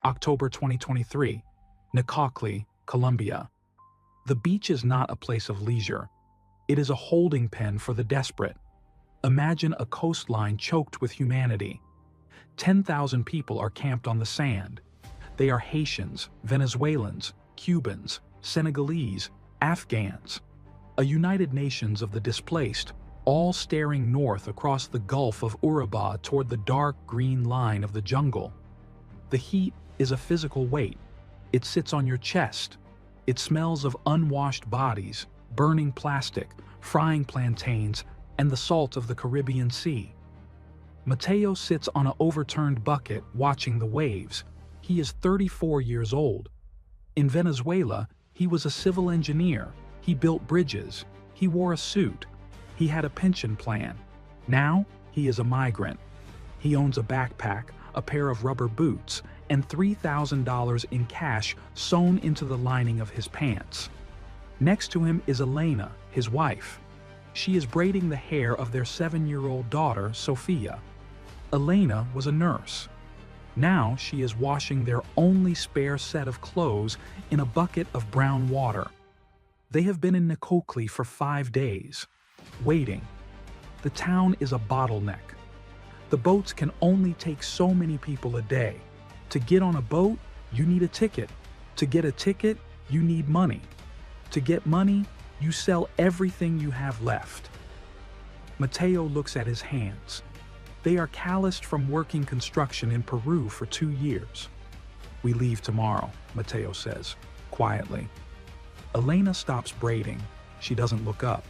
October 2023, Necoclí, Colombia. The beach is not a place of leisure. It is a holding pen for the desperate. Imagine a coastline choked with humanity. 10,000 people are camped on the sand. They are Haitians, Venezuelans, Cubans, Senegalese, Afghans. A United Nations of the displaced, all staring north across the Gulf of Urabá toward the dark green line of the jungle. The heat is a physical weight. It sits on your chest. It smells of unwashed bodies, burning plastic, frying plantains, and the salt of the Caribbean Sea. Mateo sits on an overturned bucket watching the waves. He is 34 years old. In Venezuela, he was a civil engineer. He built bridges. He wore a suit. He had a pension plan. Now, he is a migrant. He owns a backpack, a pair of rubber boots, and $3,000 in cash sewn into the lining of his pants. Next to him is Elena, his wife. She is braiding the hair of their 7-year-old daughter, Sofia. Elena was a nurse. Now she is washing their only spare set of clothes in a bucket of brown water. They have been in Necoclí for 5 days, waiting. The town is a bottleneck. The boats can only take so many people a day. To get on a boat, you need a ticket. To get a ticket, you need money. To get money, you sell everything you have left. Mateo looks at his hands. They are calloused from working construction in Peru for 2 years. We leave tomorrow, Mateo says, quietly. Elena stops braiding. She doesn't look up.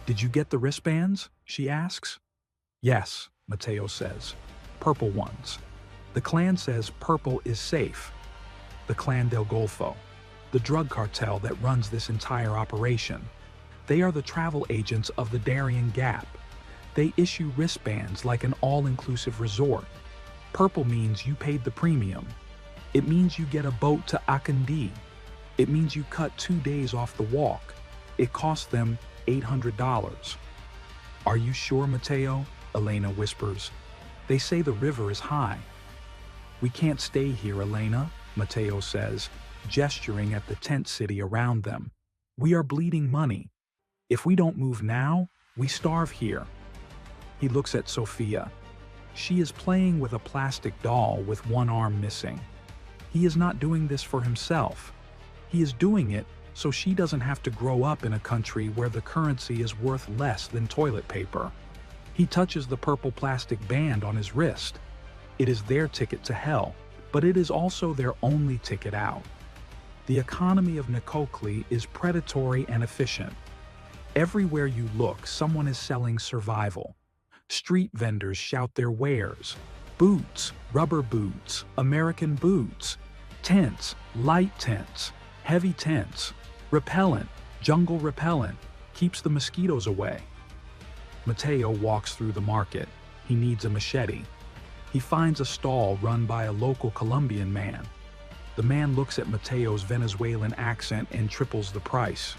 Did you get the wristbands? She asks. Yes, Mateo says. Purple ones. The clan says purple is safe. The Clan del Golfo, the drug cartel that runs this entire operation. They are the travel agents of the Darien Gap. They issue wristbands like an all-inclusive resort. Purple means you paid the premium. It means you get a boat to Akandi. It means you cut 2 days off the walk. It costs them $800. Are you sure, Mateo? Elena whispers. They say the river is high. We can't stay here, Elena, Mateo says, gesturing at the tent city around them. We are bleeding money. If we don't move now, we starve here. He looks at Sofia. She is playing with a plastic doll with one arm missing. He is not doing this for himself. He is doing it so she doesn't have to grow up in a country where the currency is worth less than toilet paper. He touches the purple plastic band on his wrist. It is their ticket to hell, but it is also their only ticket out. The economy of Necoclí is predatory and efficient. Everywhere you look, someone is selling survival. Street vendors shout their wares. Boots, rubber boots, American boots, tents, light tents, heavy tents, repellent, jungle repellent, keeps the mosquitoes away. Mateo walks through the market. He needs a machete. He finds a stall run by a local Colombian man. The man looks at Mateo's Venezuelan accent and triples the price.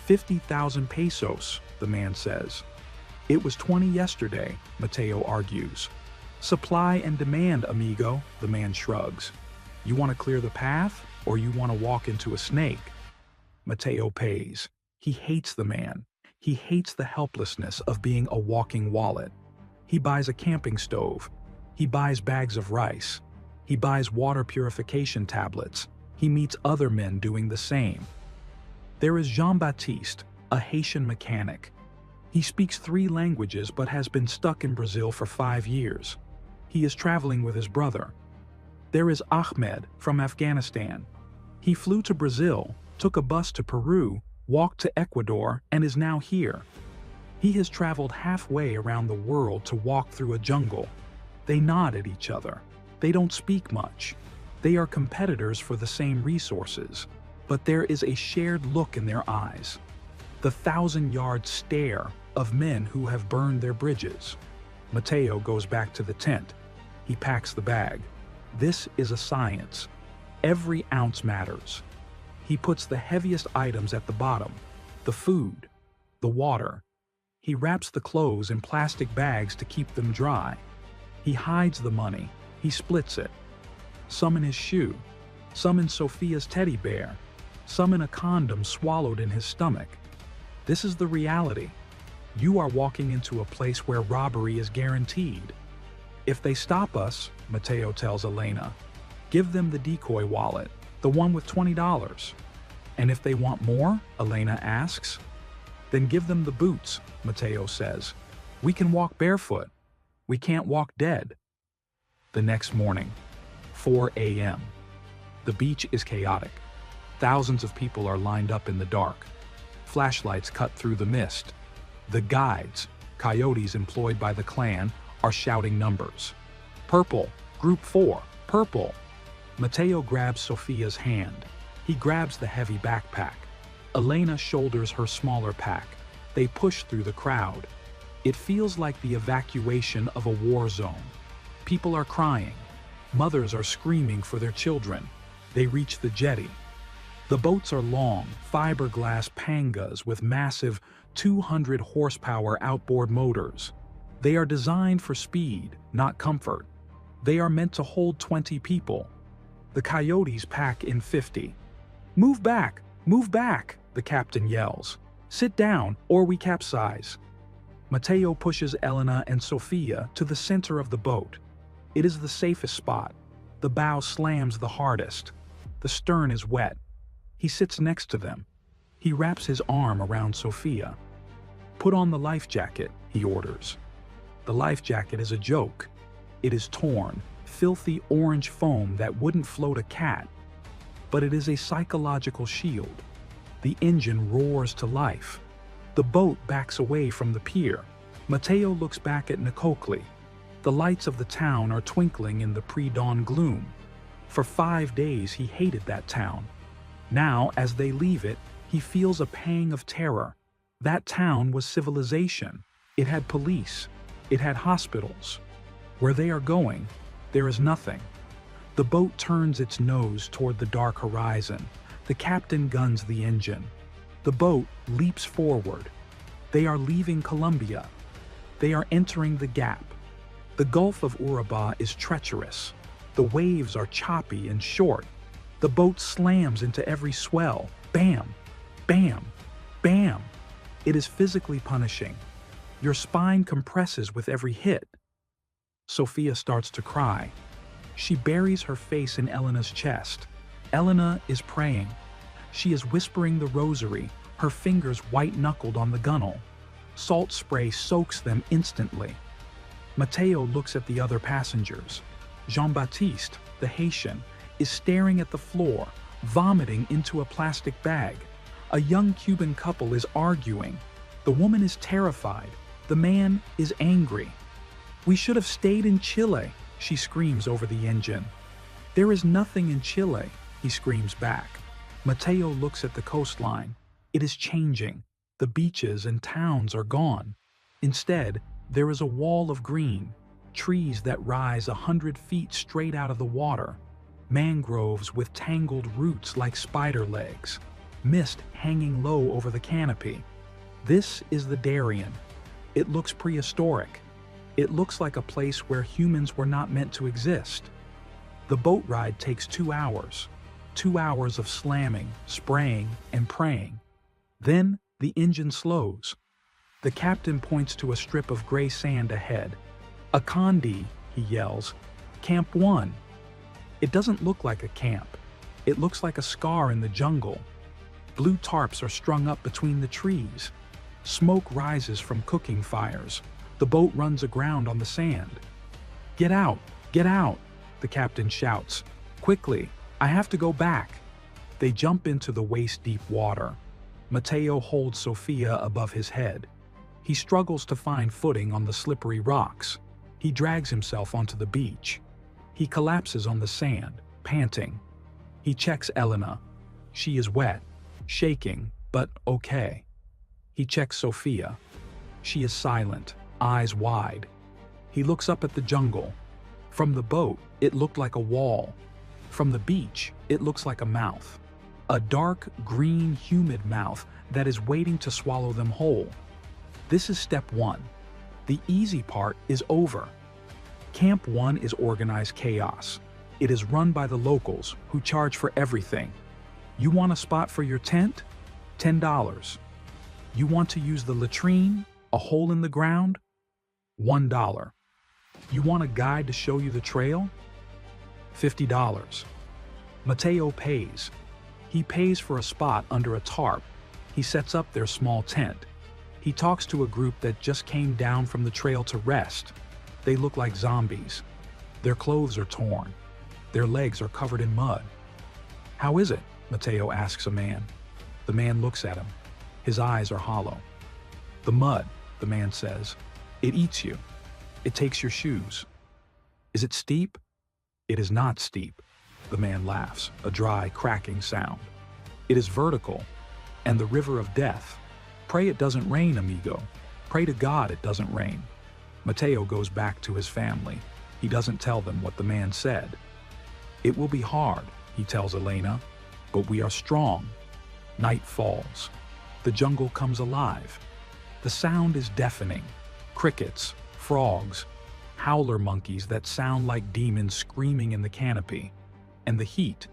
50,000 pesos, the man says. It was 20 yesterday, Mateo argues. Supply and demand, amigo, the man shrugs. You want to clear the path, or you want to walk into a snake? Mateo pays. He hates the man. He hates the helplessness of being a walking wallet. He buys a camping stove. He buys bags of rice. He buys water purification tablets. He meets other men doing the same. There is Jean-Baptiste, a Haitian mechanic. He speaks 3 languages but has been stuck in Brazil for 5 years. He is traveling with his brother. There is Ahmed from Afghanistan. He flew to Brazil, took a bus to Peru, walked to Ecuador, and is now here. He has traveled halfway around the world to walk through a jungle. They nod at each other. They don't speak much. They are competitors for the same resources, but there is a shared look in their eyes. The 1,000-yard stare of men who have burned their bridges. Mateo goes back to the tent. He packs the bag. This is a science. Every ounce matters. He puts the heaviest items at the bottom, the food, the water. He wraps the clothes in plastic bags to keep them dry. He hides the money. He splits it. some in his shoe, some in Sophia's teddy bear, some in a condom swallowed in his stomach. This is the reality. You are walking into a place where robbery is guaranteed. If they stop us, Mateo tells Elena, give them the decoy wallet, the one with $20. And if they want more, Elena asks, then give them the boots, Mateo says. We can walk barefoot. We can't walk dead. The next morning, 4 a.m. The beach is chaotic. Thousands of people are lined up in the dark. Flashlights cut through the mist. The guides, coyotes employed by the clan, are shouting numbers. Purple, group 4, purple. Mateo grabs Sophia's hand. He grabs the heavy backpack. Elena shoulders her smaller pack. They push through the crowd. It feels like the evacuation of a war zone. People are crying. Mothers are screaming for their children. They reach the jetty. The boats are long, fiberglass pangas with massive 200 horsepower outboard motors. They are designed for speed, not comfort. They are meant to hold 20 people. The coyotes pack in 50. Move back, the captain yells. Sit down, or we capsize. Mateo pushes Elena and Sophia to the center of the boat. It is the safest spot. The bow slams the hardest. The stern is wet. He sits next to them. He wraps his arm around Sophia. Put on the life jacket, he orders. The life jacket is a joke. It is torn, filthy orange foam that wouldn't float a cat. But it is a psychological shield. The engine roars to life. The boat backs away from the pier. Mateo looks back at Nicocli. The lights of the town are twinkling in the pre-dawn gloom. For 5 days he hated that town. Now, as they leave it, he feels a pang of terror. That town was civilization. It had police. It had hospitals. Where they are going, there is nothing. The boat turns its nose toward the dark horizon. The captain guns the engine. The boat leaps forward. They are leaving Colombia. They are entering the Gap. The Gulf of Urabá is treacherous. The waves are choppy and short. The boat slams into every swell. Bam! Bam! Bam! It is physically punishing. Your spine compresses with every hit. Sophia starts to cry. She buries her face in Elena's chest. Elena is praying. She is whispering the rosary, her fingers white-knuckled on the gunwale. Salt spray soaks them instantly. Mateo looks at the other passengers. Jean-Baptiste, the Haitian, is staring at the floor, vomiting into a plastic bag. A young Cuban couple is arguing. The woman is terrified. The man is angry. We should have stayed in Chile, she screams over the engine. There is nothing in Chile, he screams back. Mateo looks at the coastline. It is changing. The beaches and towns are gone. Instead, there is a wall of green, trees that rise 100 feet straight out of the water, mangroves with tangled roots like spider legs, mist hanging low over the canopy. This is the Darien. It looks prehistoric. It looks like a place where humans were not meant to exist. The boat ride takes 2 hours. 2 hours of slamming, spraying, and praying. Then the engine slows. The captain points to a strip of gray sand ahead. A condi, he yells. Camp 1. It doesn't look like a camp. It looks like a scar in the jungle. Blue tarps are strung up between the trees. Smoke rises from cooking fires. The boat runs aground on the sand. Get out! Get out! The captain shouts. Quickly! I have to go back! They jump into the waist-deep water. Mateo holds Sophia above his head. He struggles to find footing on the slippery rocks. He drags himself onto the beach. He collapses on the sand, panting. He checks Elena. She is wet, shaking, but okay. He checks Sophia. She is silent, eyes wide. He looks up at the jungle. From the boat, it looked like a wall. From the beach, it looks like a mouth. A dark, green, humid mouth that is waiting to swallow them whole. This is step 1. The easy part is over. Camp 1 is organized chaos. It is run by the locals, who charge for everything. You want a spot for your tent? $10. You want to use the latrine, a hole in the ground? $1. You want a guide to show you the trail? $50. Mateo pays. He pays for a spot under a tarp. He sets up their small tent. He talks to a group that just came down from the trail to rest. They look like zombies. Their clothes are torn. Their legs are covered in mud. "How is it?" Mateo asks a man. The man looks at him. His eyes are hollow. "The mud," the man says. "It eats you. It takes your shoes." "Is it steep?" "It is not steep." The man laughs, a dry, cracking sound. "It is vertical, and the river of death. Pray it doesn't rain, amigo. Pray to God it doesn't rain." Mateo goes back to his family. He doesn't tell them what the man said. "It will be hard," he tells Elena, "but we are strong." Night falls. The jungle comes alive. The sound is deafening. Crickets, frogs, howler monkeys that sound like demons screaming in the canopy. And the heat.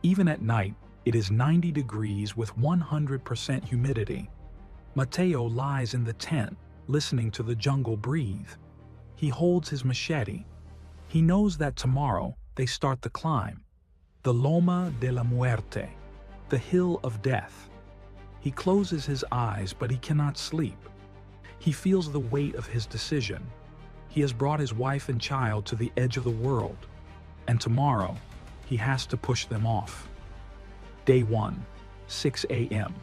Even at night, it is 90 degrees with 100% humidity. Mateo lies in the tent, listening to the jungle breathe. He holds his machete. He knows that tomorrow they start the climb. The Loma de la Muerte, the hill of death. He closes his eyes, but he cannot sleep. He feels the weight of his decision. He has brought his wife and child to the edge of the world, and tomorrow he has to push them off. Day 1, 6 a.m.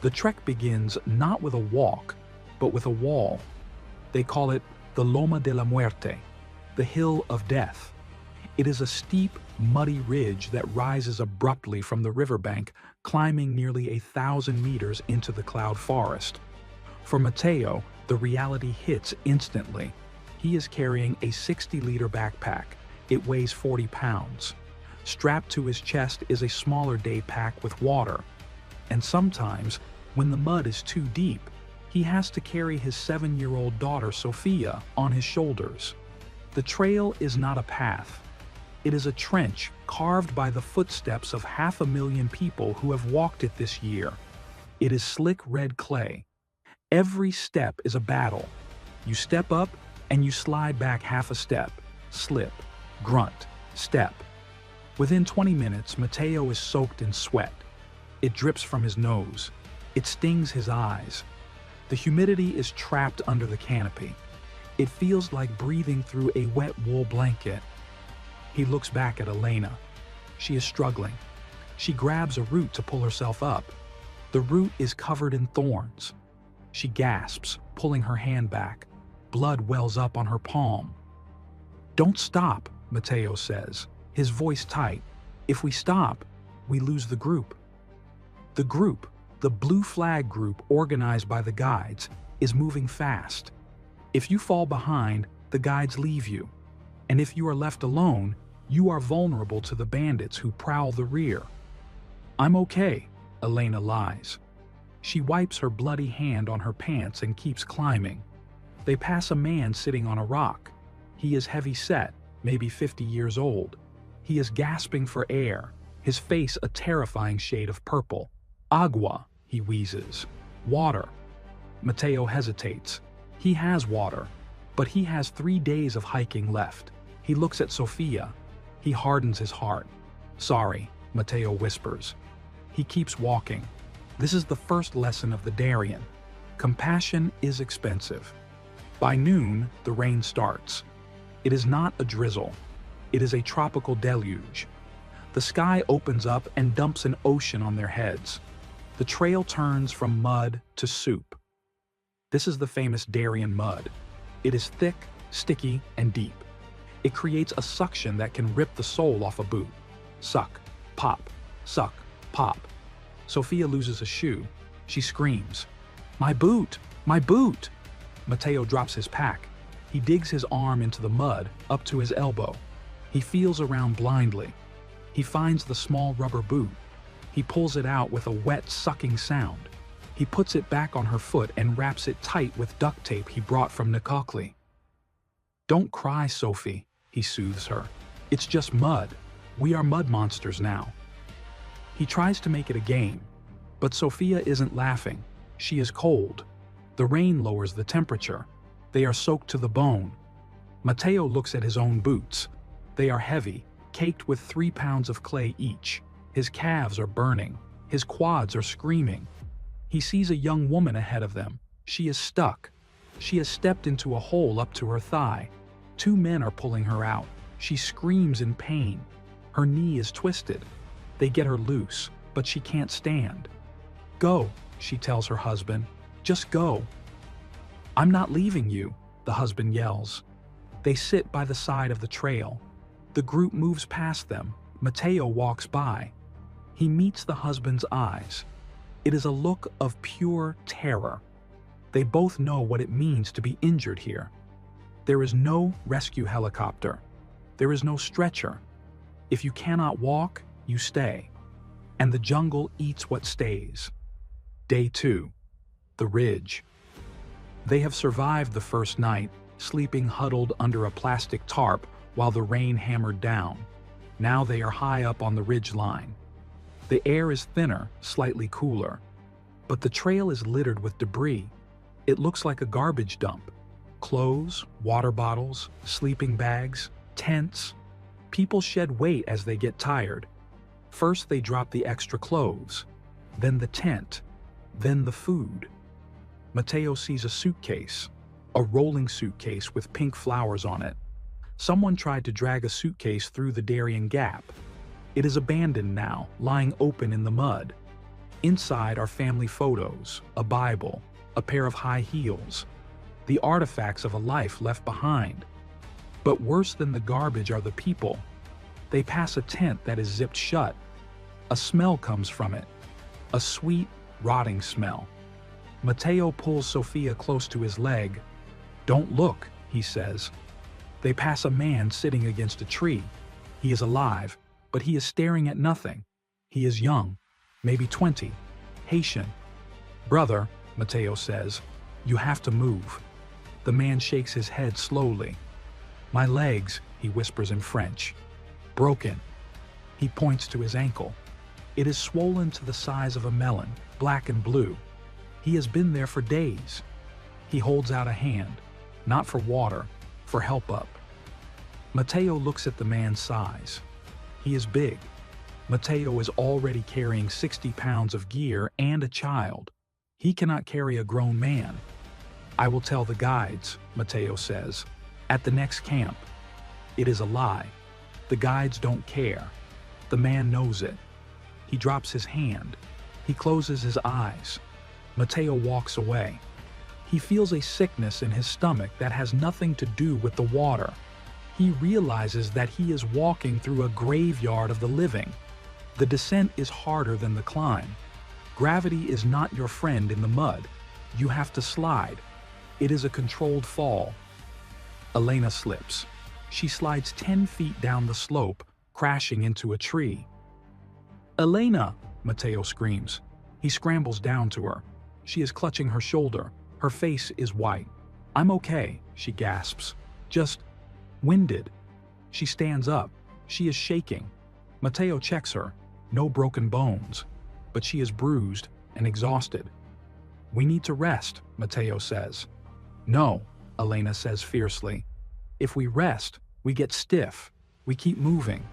The trek begins not with a walk, but with a wall. They call it the Loma de la Muerte, the hill of death. It is a steep, muddy ridge that rises abruptly from the riverbank, climbing nearly 1,000 meters into the cloud forest. For Mateo, the reality hits instantly. He is carrying a 60-liter backpack. It weighs 40 pounds. Strapped to his chest is a smaller day pack with water. And sometimes, when the mud is too deep, he has to carry his 7-year-old daughter, Sofia, on his shoulders. The trail is not a path. It is a trench carved by the footsteps of 500,000 people who have walked it this year. It is slick red clay. Every step is a battle. You step up and you slide back half a step. Slip, grunt, step. Within 20 minutes, Mateo is soaked in sweat. It drips from his nose. It stings his eyes. The humidity is trapped under the canopy. It feels like breathing through a wet wool blanket. He looks back at Elena. She is struggling. She grabs a root to pull herself up. The root is covered in thorns. She gasps, pulling her hand back. Blood wells up on her palm. "Don't stop," Mateo says, his voice tight. "If we stop, we lose the group." The group, the Blue Flag group organized by the guides, is moving fast. If you fall behind, the guides leave you. And if you are left alone, you are vulnerable to the bandits who prowl the rear. "I'm okay," Elena lies. She wipes her bloody hand on her pants and keeps climbing. They pass a man sitting on a rock. He is heavy-set, maybe 50 years old. He is gasping for air, his face a terrifying shade of purple. "Agua," he wheezes. "Water." Mateo hesitates. He has water, but he has 3 days of hiking left. He looks at Sofia. He hardens his heart. "Sorry," Mateo whispers. He keeps walking. This is the first lesson of the Darien. Compassion is expensive. By noon, the rain starts. It is not a drizzle. It is a tropical deluge. The sky opens up and dumps an ocean on their heads. The trail turns from mud to soup. This is the famous Darien mud. It is thick, sticky, and deep. It creates a suction that can rip the sole off a boot. Suck, pop, suck, pop. Sofia loses a shoe. She screams, "My boot! My boot!" Mateo drops his pack. He digs his arm into the mud, up to his elbow. He feels around blindly. He finds the small rubber boot. He pulls it out with a wet, sucking sound. He puts it back on her foot and wraps it tight with duct tape he brought from Nicocli. "Don't cry, Sophie," he soothes her. It's just mud. We are mud monsters now. He tries to make it a game, but Sophia isn't laughing. She is cold. The rain lowers the temperature. They are soaked to the bone. Matteo looks at his own boots. They are heavy, caked with 3 pounds of clay each. His calves are burning. His quads are screaming. He sees a young woman ahead of them. She is stuck. She has stepped into a hole up to her thigh. 2 men are pulling her out. She screams in pain. Her knee is twisted. They get her loose, but she can't stand. "Go," she tells her husband. "Just go." "I'm not leaving you," the husband yells. They sit by the side of the trail. The group moves past them. Matteo walks by. He meets the husband's eyes. It is a look of pure terror. They both know what it means to be injured here. There is no rescue helicopter. There is no stretcher. If you cannot walk, you stay. And the jungle eats what stays. Day 2. The ridge. They have survived the first night, sleeping huddled under a plastic tarp while the rain hammered down. Now they are high up on the ridge line. The air is thinner, slightly cooler. But the trail is littered with debris. It looks like a garbage dump. Clothes, water bottles, sleeping bags, tents. People shed weight as they get tired. First they drop the extra clothes, then the tent, then the food. Matteo sees a suitcase, a rolling suitcase with pink flowers on it. Someone tried to drag a suitcase through the Darien Gap. It is abandoned now, lying open in the mud. Inside are family photos, a Bible, a pair of high heels, the artifacts of a life left behind. But worse than the garbage are the people. They pass a tent that is zipped shut. A smell comes from it, a sweet, rotting smell. Matteo pulls Sophia close to his leg. "Don't look," he says. They pass a man sitting against a tree. He is alive, but he is staring at nothing. He is young, maybe 20, Haitian. "Brother," Matteo says, "you have to move." The man shakes his head slowly. "My legs," he whispers in French. "Broken." He points to his ankle. It is swollen to the size of a melon, black and blue. He has been there for days. He holds out a hand, not for water, for help up. Matteo looks at the man's size. He is big. Matteo is already carrying 60 pounds of gear and a child. He cannot carry a grown man. "I will tell the guides," Matteo says, "at the next camp." It is a lie. The guides don't care. The man knows it. He drops his hand. He closes his eyes. Matteo walks away. He feels a sickness in his stomach that has nothing to do with the water. He realizes that he is walking through a graveyard of the living. The descent is harder than the climb. Gravity is not your friend in the mud. You have to slide. It is a controlled fall. Elena slips. She slides 10 feet down the slope, crashing into a tree. "Elena!" Matteo screams. He scrambles down to her. She is clutching her shoulder. Her face is white. "I'm okay," she gasps. "Just winded." She stands up. She is shaking. Matteo checks her. No broken bones. But she is bruised and exhausted. "We need to rest," Matteo says. "No," Elena says fiercely. "If we rest, we get stiff. We keep moving."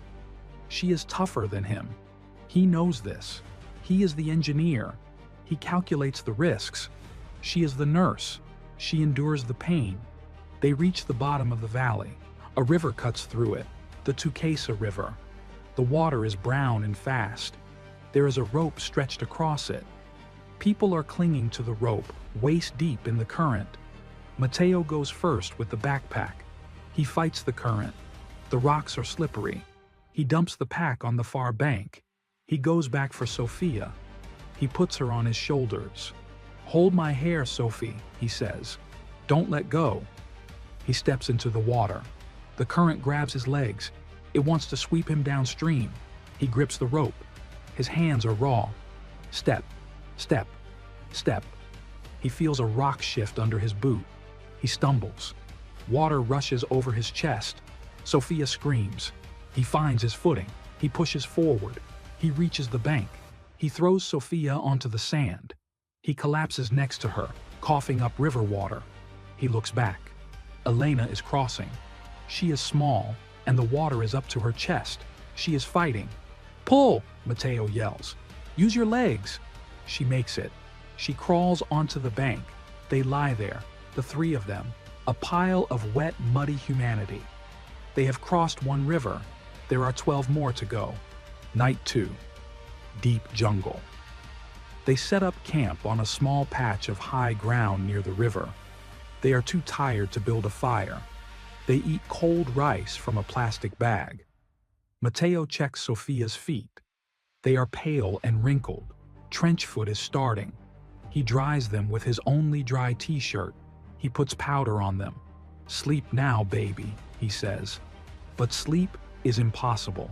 She is tougher than him. He knows this. He is the engineer. He calculates the risks. She is the nurse. She endures the pain. They reach the bottom of the valley. A river cuts through it, the Tuquesa River. The water is brown and fast. There is a rope stretched across it. People are clinging to the rope, waist deep in the current. Matteo goes first with the backpack. He fights the current. The rocks are slippery. He dumps the pack on the far bank. He goes back for Sophia. He puts her on his shoulders. "Hold my hair, Sophie," he says. "Don't let go." He steps into the water. The current grabs his legs. It wants to sweep him downstream. He grips the rope. His hands are raw. Step, step, step. He feels a rock shift under his boot. He stumbles. Water rushes over his chest. Sophia screams. He finds his footing. He pushes forward. He reaches the bank. He throws Sofia onto the sand. He collapses next to her, coughing up river water. He looks back. Elena is crossing. She is small, and the water is up to her chest. She is fighting. "Pull!" Matteo yells. "Use your legs!" She makes it. She crawls onto the bank. They lie there, the three of them, a pile of wet, muddy humanity. They have crossed one river. There are 12 more to go. Night 2. Deep jungle. They set up camp on a small patch of high ground near the river. They are too tired to build a fire. They eat cold rice from a plastic bag. Matteo checks Sofia's feet. They are pale and wrinkled. Trench foot is starting. He dries them with his only dry t-shirt. He puts powder on them. "Sleep now, baby," he says. But sleep is impossible.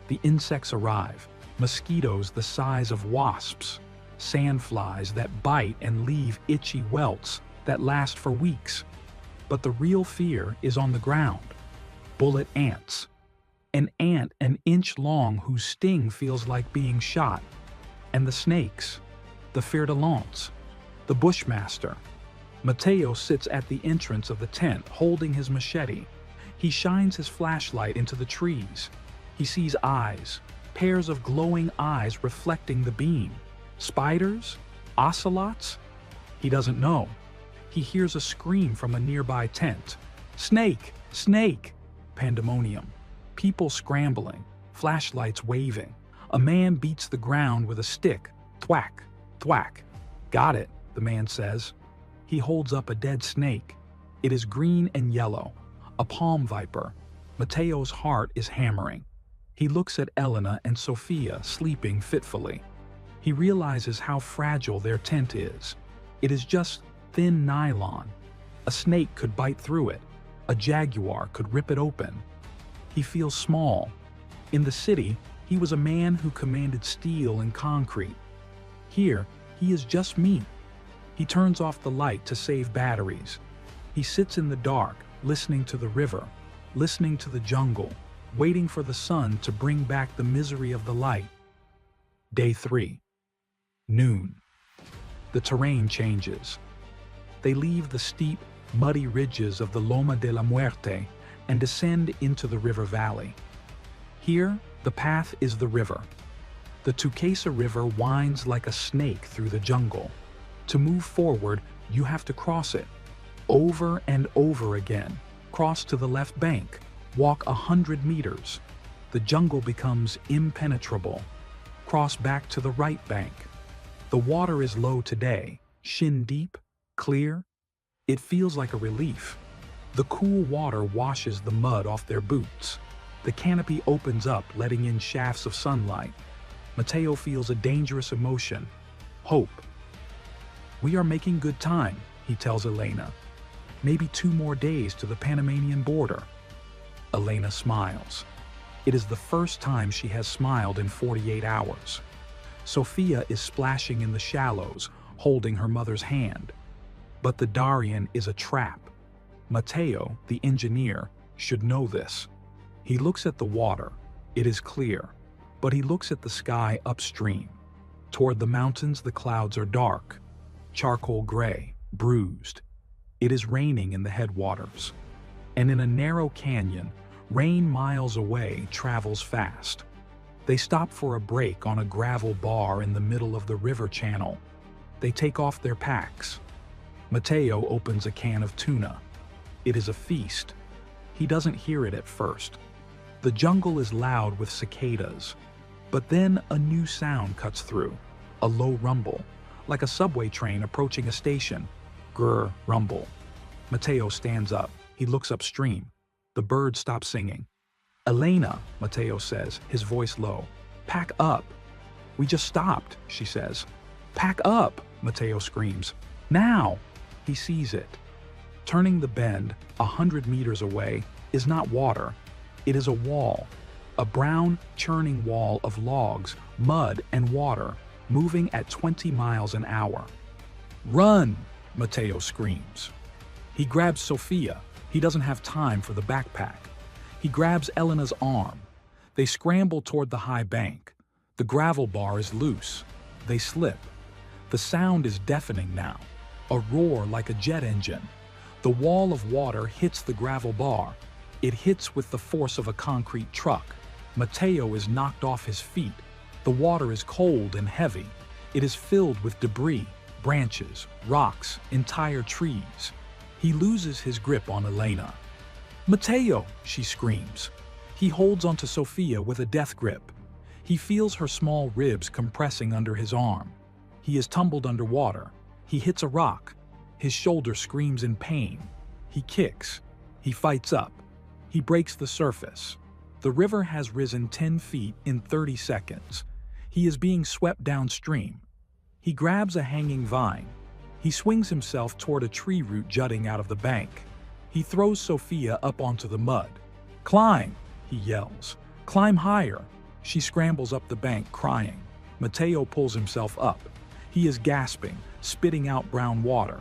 The insects arrive, mosquitoes the size of wasps, sandflies that bite and leave itchy welts that last for weeks. But the real fear is on the ground. Bullet ants. An ant an inch long whose sting feels like being shot. And the snakes. The fer-de-lance. The bushmaster. Matteo sits at the entrance of the tent holding his machete. He shines his flashlight into the trees. He sees eyes, pairs of glowing eyes reflecting the beam. Spiders? Ocelots? He doesn't know. He hears a scream from a nearby tent. "Snake! Snake!" Pandemonium. People scrambling, flashlights waving. A man beats the ground with a stick. Thwack, thwack. "Got it," the man says. He holds up a dead snake. It is green and yellow, a palm viper. Matteo's heart is hammering. He looks at Elena and Sofia sleeping fitfully. He realizes how fragile their tent is. It is just thin nylon. A snake could bite through it. A jaguar could rip it open. He feels small. In the city, he was a man who commanded steel and concrete. Here, he is just meat. He turns off the light to save batteries. He sits in the dark, listening to the river, listening to the jungle, waiting for the sun to bring back the misery of the light. Day 3. Noon. The terrain changes. They leave the steep, muddy ridges of the Loma de la Muerte and descend into the river valley. Here, the path is the river. The Tuquesa River winds like a snake through the jungle. To move forward, you have to cross it. Over and over again. Cross to the left bank. Walk 100 meters. The jungle becomes impenetrable. Cross back to the right bank. The water is low today, shin deep, clear. It feels like a relief. The cool water washes the mud off their boots. The canopy opens up, letting in shafts of sunlight. Matteo feels a dangerous emotion, hope. "We are making good time," he tells Elena. "Maybe 2 more days to the Panamanian border." Elena smiles. It is the first time she has smiled in 48 hours. Sofia is splashing in the shallows, holding her mother's hand. But the Darien is a trap. Matteo, the engineer, should know this. He looks at the water. It is clear. But he looks at the sky upstream. Toward the mountains, the clouds are dark, charcoal gray, bruised. It is raining in the headwaters. And in a narrow canyon, rain miles away travels fast. They stop for a break on a gravel bar in the middle of the river channel. They take off their packs. Matteo opens a can of tuna. It is a feast. He doesn't hear it at first. The jungle is loud with cicadas. But then a new sound cuts through, a low rumble, like a subway train approaching a station. Grr, rumble. Matteo stands up. He looks upstream. The birds stop singing. "Elena," Matteo says, his voice low. "Pack up." "We just stopped," she says. "Pack up," Matteo screams. "Now!" He sees it. Turning the bend, 100 meters away, is not water. It is a wall. A brown, churning wall of logs, mud, and water, moving at 20 miles an hour. "Run!" Matteo screams. He grabs Sofia. He doesn't have time for the backpack. He grabs Elena's arm. They scramble toward the high bank. The gravel bar is loose. They slip. The sound is deafening now, a roar like a jet engine. The wall of water hits the gravel bar. It hits with the force of a concrete truck. Mateo is knocked off his feet. The water is cold and heavy. It is filled with debris, branches, rocks, entire trees. He loses his grip on Elena. "Mateo!" she screams. He holds onto Sofia with a death grip. He feels her small ribs compressing under his arm. He is tumbled underwater. He hits a rock. His shoulder screams in pain. He kicks. He fights up. He breaks the surface. The river has risen 10 feet in 30 seconds. He is being swept downstream. He grabs a hanging vine. He swings himself toward a tree root jutting out of the bank. He throws Sofia up onto the mud. "Climb!" he yells. "Climb higher!" She scrambles up the bank, crying. Mateo pulls himself up. He is gasping, spitting out brown water.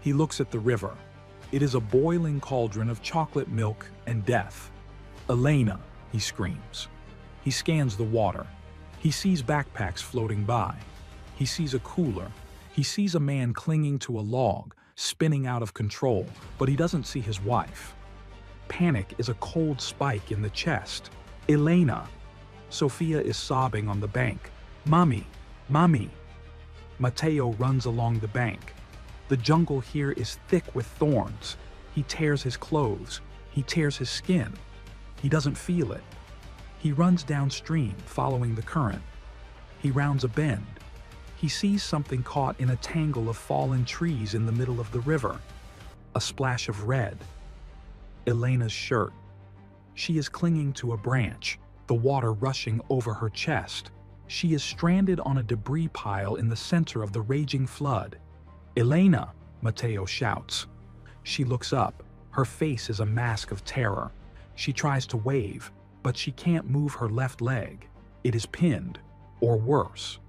He looks at the river. It is a boiling cauldron of chocolate milk and death. "Elena!" he screams. He scans the water. He sees backpacks floating by. He sees a cooler. He sees a man clinging to a log, spinning out of control, but he doesn't see his wife. Panic is a cold spike in the chest. "Elena!" Sofia is sobbing on the bank. "Mommy! Mommy!" Mateo runs along the bank. The jungle here is thick with thorns. He tears his clothes. He tears his skin. He doesn't feel it. He runs downstream, following the current. He rounds a bend. He sees something caught in a tangle of fallen trees in the middle of the river. A splash of red. Elena's shirt. She is clinging to a branch, the water rushing over her chest. She is stranded on a debris pile in the center of the raging flood. "Elena!" Mateo shouts. She looks up. Her face is a mask of terror. She tries to wave, but she can't move her left leg. It is pinned, or worse.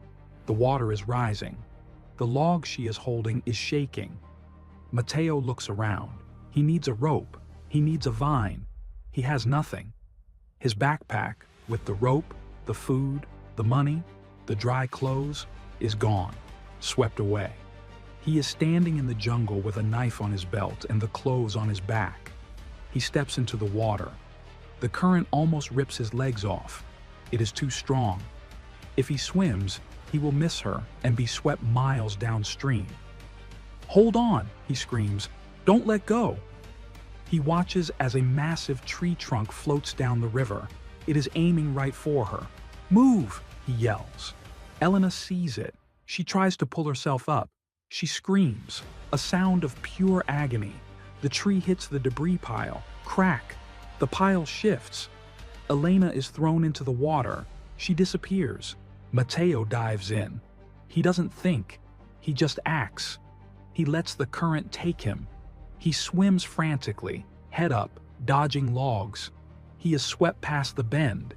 The water is rising. The log she is holding is shaking. Mateo looks around. He needs a rope. He needs a vine. He has nothing. His backpack, with the rope, the food, the money, the dry clothes, is gone, swept away. He is standing in the jungle with a knife on his belt and the clothes on his back. He steps into the water. The current almost rips his legs off. It is too strong. If he swims, he will miss her and be swept miles downstream. "Hold on!" he screams. "Don't let go!" He watches as a massive tree trunk floats down the river. It is aiming right for her. "Move!" he yells. Elena sees it. She tries to pull herself up. She screams, a sound of pure agony. The tree hits the debris pile. Crack! The pile shifts. Elena is thrown into the water. She disappears. Mateo dives in. He doesn't think. He just acts. He lets the current take him. He swims frantically, head up, dodging logs. He is swept past the bend.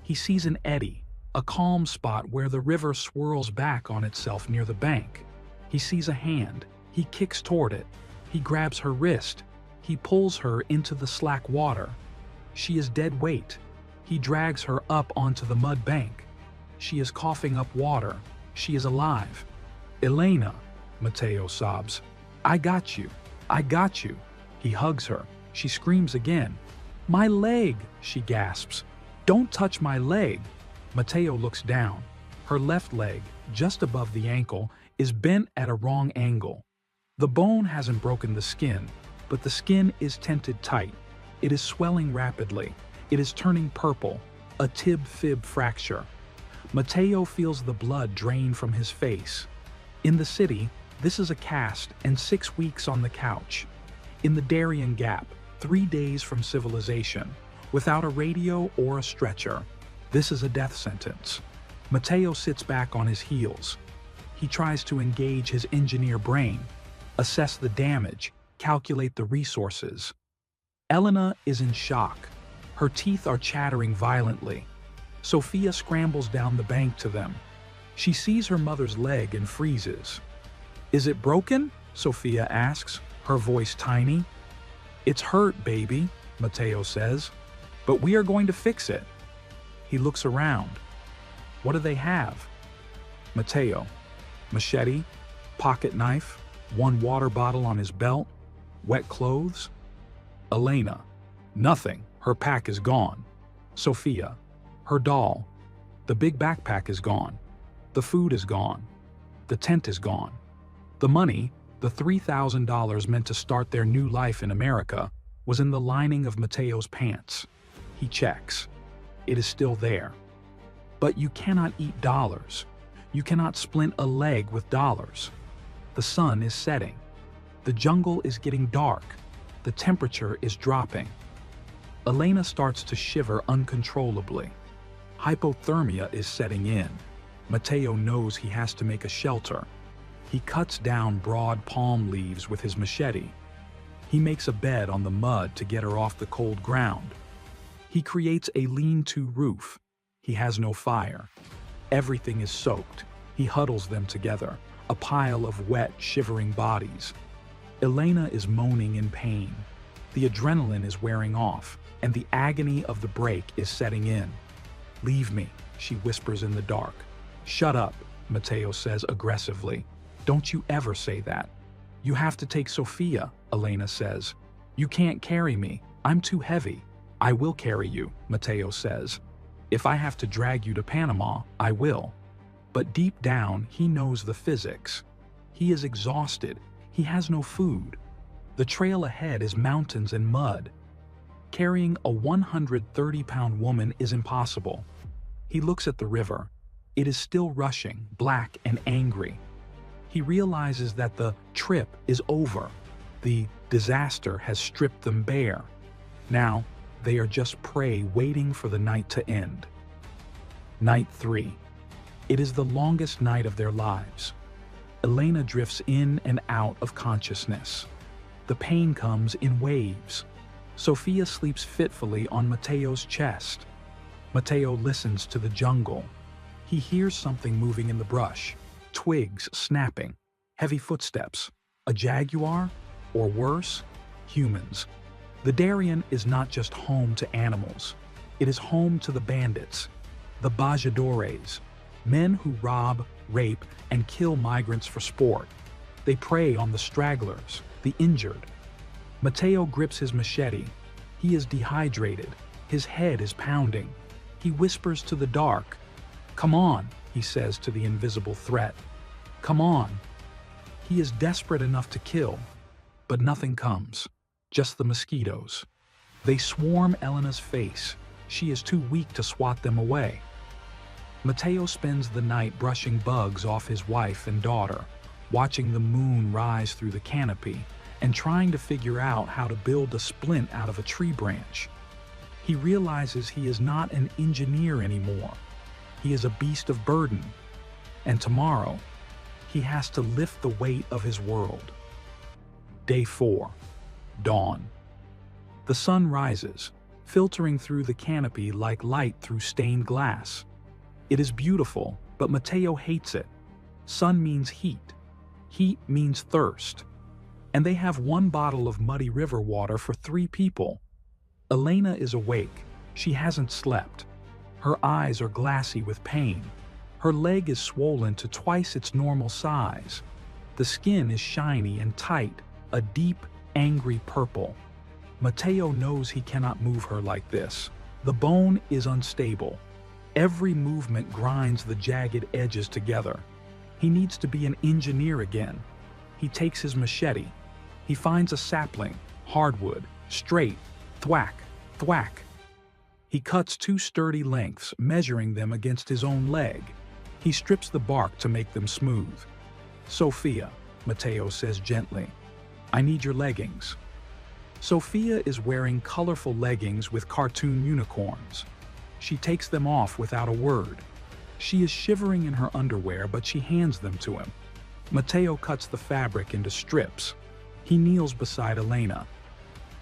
He sees an eddy, a calm spot where the river swirls back on itself near the bank. He sees a hand. He kicks toward it. He grabs her wrist. He pulls her into the slack water. She is dead weight. He drags her up onto the mud bank. She is coughing up water. She is alive. "Elena," Mateo sobs. "I got you. I got you." He hugs her. She screams again. "My leg," she gasps. "Don't touch my leg." Mateo looks down. Her left leg, just above the ankle, is bent at a wrong angle. The bone hasn't broken the skin, but the skin is tented tight. It is swelling rapidly. It is turning purple, a tib-fib fracture. Mateo feels the blood drain from his face. In the city, this is a cast and 6 weeks on the couch. In the Darien Gap, 3 days from civilization, without a radio or a stretcher. This is a death sentence. Mateo sits back on his heels. He tries to engage his engineer brain, assess the damage, calculate the resources. Elena is in shock. Her teeth are chattering violently. Sofia scrambles down the bank to them. She sees her mother's leg and freezes. "Is it broken?" Sofia asks, her voice tiny. "It's hurt, baby," Mateo says. "But we are going to fix it." He looks around. What do they have? Mateo, machete, pocket knife, one water bottle on his belt, wet clothes. Elena, nothing, her pack is gone. Sophia, her doll. The big backpack is gone. The food is gone. The tent is gone. The money, the $3,000 meant to start their new life in America, was in the lining of Mateo's pants. He checks. It is still there. But you cannot eat dollars. You cannot splint a leg with dollars. The sun is setting. The jungle is getting dark. The temperature is dropping. Elena starts to shiver uncontrollably. Hypothermia is setting in. Mateo knows he has to make a shelter. He cuts down broad palm leaves with his machete. He makes a bed on the mud to get her off the cold ground. He creates a lean-to roof. He has no fire. Everything is soaked. He huddles them together, a pile of wet, shivering bodies. Elena is moaning in pain. The adrenaline is wearing off, and the agony of the break is setting in. "Leave me," she whispers in the dark. "Shut up," Mateo says aggressively. "Don't you ever say that." "You have to take Sophia," Elena says. "You can't carry me. I'm too heavy." "I will carry you," Mateo says. "If I have to drag you to Panama, I will." But deep down, he knows the physics. He is exhausted. He has no food. The trail ahead is mountains and mud. Carrying a 130-pound woman is impossible. He looks at the river. It is still rushing, black and angry. He realizes that the trip is over. The disaster has stripped them bare. Now, they are just prey waiting for the night to end. Night 3. It is the longest night of their lives. Elena drifts in and out of consciousness. The pain comes in waves. Sophia sleeps fitfully on Mateo's chest. Mateo listens to the jungle. He hears something moving in the brush, twigs snapping, heavy footsteps, a jaguar, or worse, humans. The Darien is not just home to animals. It is home to the bandits, the bajadores, men who rob, rape, and kill migrants for sport. They prey on the stragglers, the injured. Mateo grips his machete. He is dehydrated. His head is pounding. He whispers to the dark. "Come on," he says to the invisible threat. "Come on." He is desperate enough to kill, but nothing comes. Just the mosquitoes. They swarm Elena's face. She is too weak to swat them away. Mateo spends the night brushing bugs off his wife and daughter, watching the moon rise through the canopy, and trying to figure out how to build a splint out of a tree branch. He realizes he is not an engineer anymore. He is a beast of burden. And tomorrow, he has to lift the weight of his world. Day 4. Dawn. The sun rises, filtering through the canopy like light through stained glass. It is beautiful, but Mateo hates it. Sun means heat. Heat means thirst. And they have one bottle of muddy river water for 3 people. Elena is awake. She hasn't slept. Her eyes are glassy with pain. Her leg is swollen to twice its normal size. The skin is shiny and tight, a deep, angry purple. Mateo knows he cannot move her like this. The bone is unstable. Every movement grinds the jagged edges together. He needs to be an engineer again. He takes his machete. He finds a sapling, hardwood, straight, thwack, thwack. He cuts 2 sturdy lengths, measuring them against his own leg. He strips the bark to make them smooth. "Sophia," Mateo says gently, "I need your leggings." Sophia is wearing colorful leggings with cartoon unicorns. She takes them off without a word. She is shivering in her underwear, but she hands them to him. Mateo cuts the fabric into strips. He kneels beside Elena.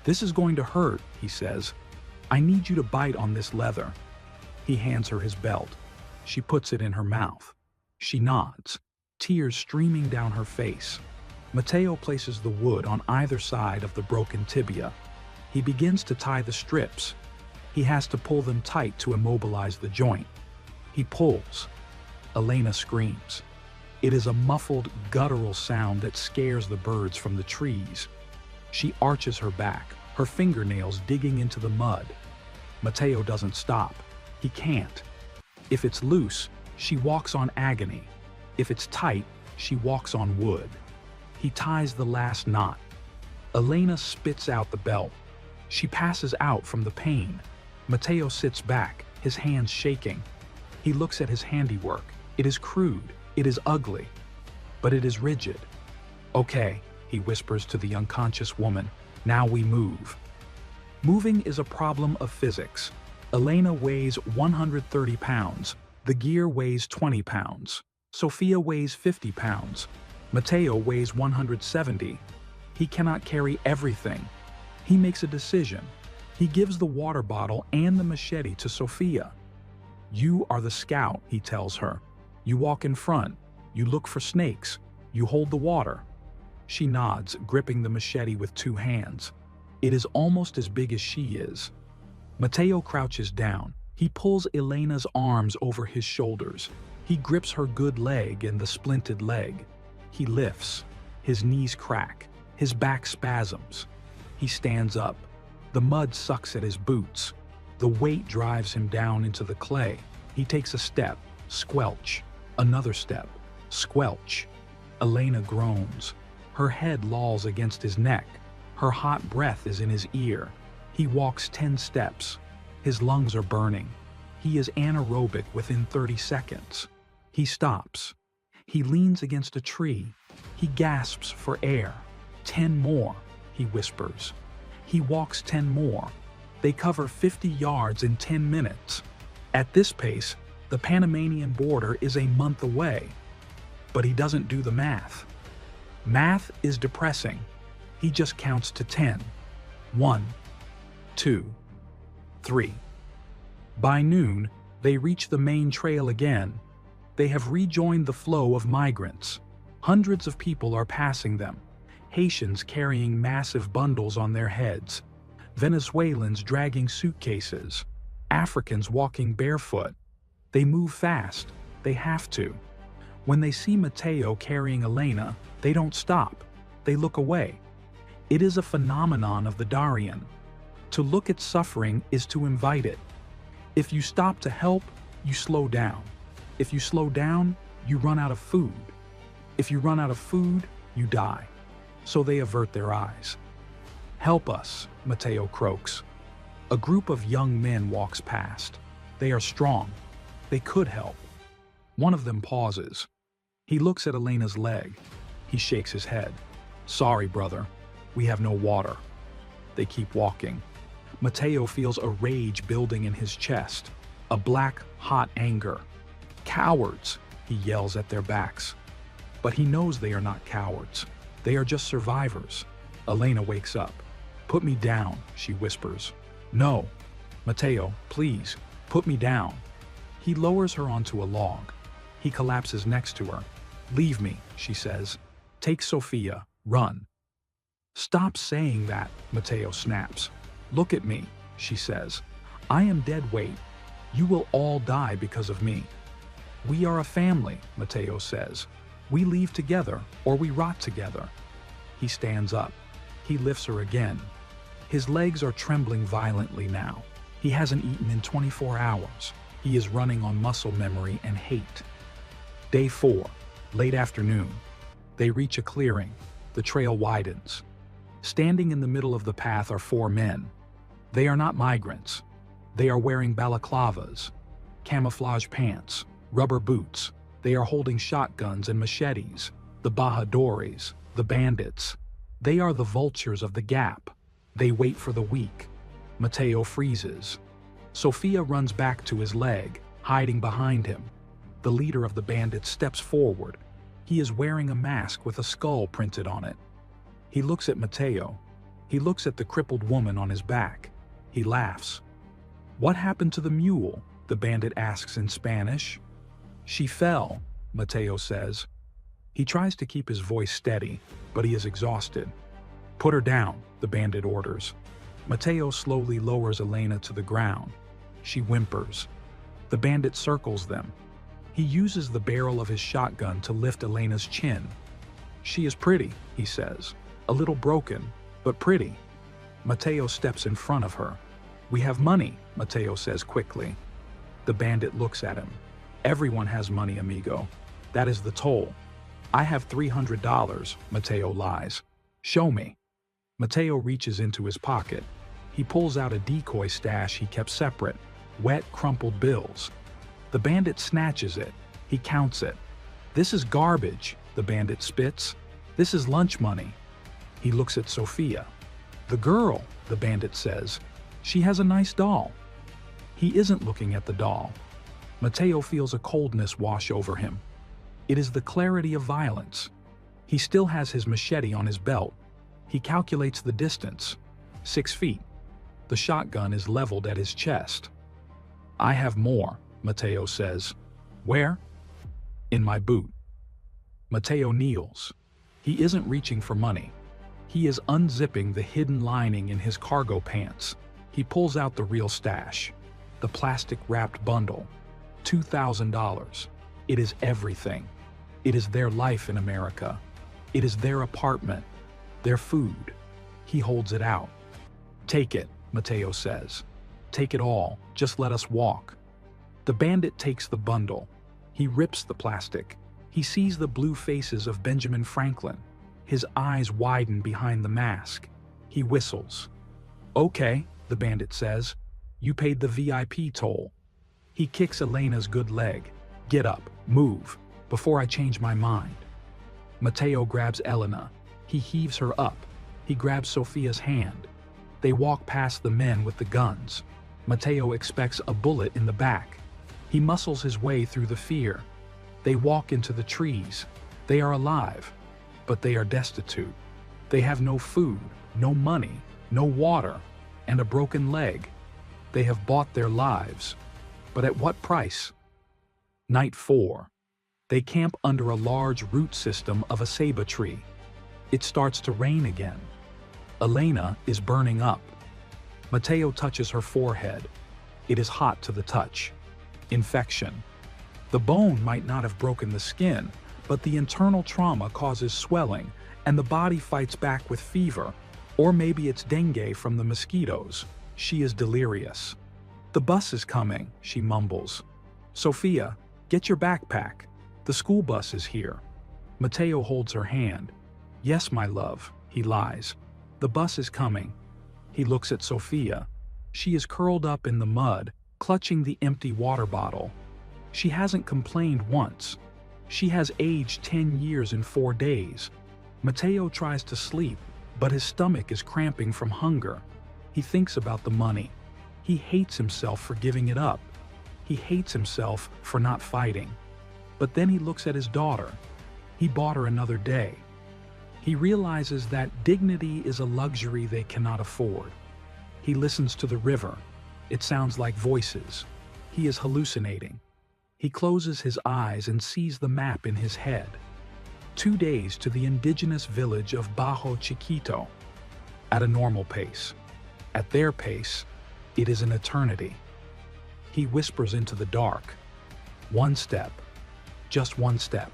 "This is going to hurt," he says. "I need you to bite on this leather." He hands her his belt. She puts it in her mouth. She nods, tears streaming down her face. Mateo places the wood on either side of the broken tibia. He begins to tie the strips. He has to pull them tight to immobilize the joint. He pulls. Elena screams. It is a muffled, guttural sound that scares the birds from the trees. She arches her back, her fingernails digging into the mud. Mateo doesn't stop. He can't. If it's loose, she walks on agony. If it's tight, she walks on wood. He ties the last knot. Elena spits out the belt. She passes out from the pain. Mateo sits back, his hands shaking. He looks at his handiwork. It is crude. It is ugly. But it is rigid. Okay, he whispers to the unconscious woman. Now we move. Moving is a problem of physics. Elena weighs 130 pounds. The gear weighs 20 pounds. Sophia weighs 50 pounds. Mateo weighs 170. He cannot carry everything. He makes a decision. He gives the water bottle and the machete to Sophia. You are the scout, he tells her. You walk in front. You look for snakes. You hold the water. She nods, gripping the machete with two hands. It is almost as big as she is. Mateo crouches down. He pulls Elena's arms over his shoulders. He grips her good leg and the splinted leg. He lifts. His knees crack. His back spasms. He stands up. The mud sucks at his boots. The weight drives him down into the clay. He takes a step. Squelch. Another step. Squelch. Elena groans. Her head lolls against his neck. Her hot breath is in his ear. He walks 10 steps. His lungs are burning. He is anaerobic within 30 seconds. He stops. He leans against a tree. He gasps for air. 10 more, he whispers. He walks 10 more. They cover 50 yards in 10 minutes. At this pace, the Panamanian border is a month away. But he doesn't do the math. Math is depressing. He just counts to 10. 1, 2, 3. By noon, they reach the main trail again. They have rejoined the flow of migrants. Hundreds of people are passing them. Haitians carrying massive bundles on their heads. Venezuelans dragging suitcases. Africans walking barefoot. They move fast. They have to. When they see Mateo carrying Elena, they don't stop. They look away. It is a phenomenon of the Darien. To look at suffering is to invite it. If you stop to help, you slow down. If you slow down, you run out of food. If you run out of food, you die. So they avert their eyes. Help us, Mateo croaks. A group of young men walks past. They are strong. They could help. One of them pauses. He looks at Elena's leg. He shakes his head. Sorry, brother. We have no water. They keep walking. Mateo feels a rage building in his chest. A black, hot anger. Cowards, he yells at their backs. But he knows they are not cowards. They are just survivors. Elena wakes up. Put me down, she whispers. No. Mateo, please, put me down. He lowers her onto a log. He collapses next to her. Leave me, she says. Take Sophia. Run. Stop saying that, Mateo snaps. Look at me, she says. I am dead weight. You will all die because of me. We are a family, Mateo says. We leave together or we rot together. He stands up. He lifts her again. His legs are trembling violently now. He hasn't eaten in 24 hours. He is running on muscle memory and hate. Day 4, late afternoon. They reach a clearing. The trail widens. Standing in the middle of the path are 4 men. They are not migrants. They are wearing balaclavas, camouflage pants, rubber boots. They are holding shotguns and machetes, the bajadores, the bandits. They are the vultures of the gap. They wait for the weak. Mateo freezes. Sophia runs back to his leg, hiding behind him. The leader of the bandits steps forward. He is wearing a mask with a skull printed on it. He looks at Mateo. He looks at the crippled woman on his back. He laughs. What happened to the mule? The bandit asks in Spanish. She fell, Mateo says. He tries to keep his voice steady, but he is exhausted. Put her down, the bandit orders. Mateo slowly lowers Elena to the ground. She whimpers. The bandit circles them. He uses the barrel of his shotgun to lift Elena's chin. She is pretty, he says. A little broken, but pretty. Mateo steps in front of her. We have money, Mateo says quickly. The bandit looks at him. Everyone has money, amigo. That is the toll. I have $300, Mateo lies. Show me. Mateo reaches into his pocket. He pulls out a decoy stash he kept separate, wet, crumpled bills. The bandit snatches it. He counts it. This is garbage, the bandit spits. This is lunch money. He looks at Sophia. The girl, the bandit says. She has a nice doll. He isn't looking at the doll. Mateo feels a coldness wash over him. It is the clarity of violence. He still has his machete on his belt. He calculates the distance. 6 feet. The shotgun is leveled at his chest. I have more, Mateo says. Where? In my boot. Mateo kneels. He isn't reaching for money. He is unzipping the hidden lining in his cargo pants. He pulls out the real stash. The plastic-wrapped bundle. $2,000. It is everything. It is their life in America. It is their apartment. Their food. He holds it out. Take it, Mateo says. Take it all. Just let us walk. The bandit takes the bundle. He rips the plastic. He sees the blue faces of Benjamin Franklin. His eyes widen behind the mask. He whistles. Okay, the bandit says. You paid the VIP toll. He kicks Elena's good leg. Get up, move, before I change my mind. Mateo grabs Elena. He heaves her up. He grabs Sophia's hand. They walk past the men with the guns. Mateo expects a bullet in the back. He muscles his way through the fear. They walk into the trees. They are alive, but they are destitute. They have no food, no money, no water, and a broken leg. They have bought their lives. But at what price? Night 4. They camp under a large root system of a ceiba tree. It starts to rain again. Elena is burning up. Mateo touches her forehead. It is hot to the touch. Infection. The bone might not have broken the skin, but the internal trauma causes swelling, and the body fights back with fever, or maybe it's dengue from the mosquitoes. She is delirious. The bus is coming, she mumbles. Sophia, get your backpack. The school bus is here. Mateo holds her hand. Yes, my love, he lies. The bus is coming. He looks at Sophia. She is curled up in the mud, clutching the empty water bottle. She hasn't complained once. She has aged 10 years in 4 days. Mateo tries to sleep, but his stomach is cramping from hunger. He thinks about the money. He hates himself for giving it up. He hates himself for not fighting. But then he looks at his daughter. He bought her another day. He realizes that dignity is a luxury they cannot afford. He listens to the river. It sounds like voices. He is hallucinating. He closes his eyes and sees the map in his head. 2 days to the indigenous village of Bajo Chiquito. At a normal pace. At their pace, it is an eternity. He whispers into the dark. 1 step. Just 1 step.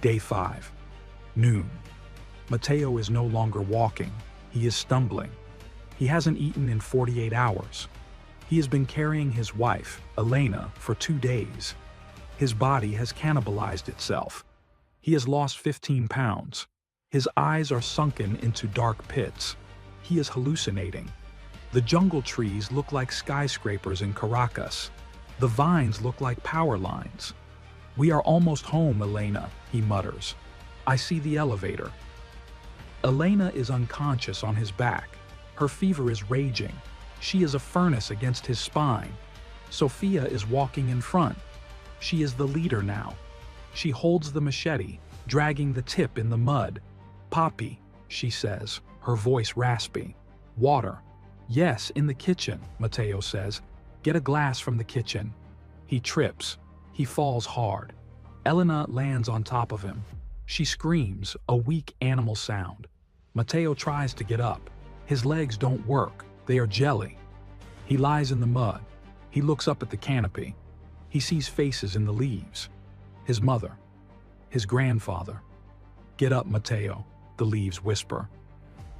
Day 5. Noon. Mateo is no longer walking. He is stumbling. He hasn't eaten in 48 hours. He has been carrying his wife, Elena, for 2 days. His body has cannibalized itself. He has lost 15 pounds. His eyes are sunken into dark pits. He is hallucinating. The jungle trees look like skyscrapers in Caracas. The vines look like power lines. We are almost home, Elena, he mutters. I see the elevator. Elena is unconscious on his back. Her fever is raging. She is a furnace against his spine. Sophia is walking in front. She is the leader now. She holds the machete, dragging the tip in the mud. Papi, she says, her voice raspy. Water. Yes, in the kitchen, Mateo says. Get a glass from the kitchen. He trips. He falls hard. Elena lands on top of him. She screams, a weak animal sound. Mateo tries to get up. His legs don't work, they are jelly. He lies in the mud. He looks up at the canopy. He sees faces in the leaves. His mother. His grandfather. "Get up, Mateo," the leaves whisper.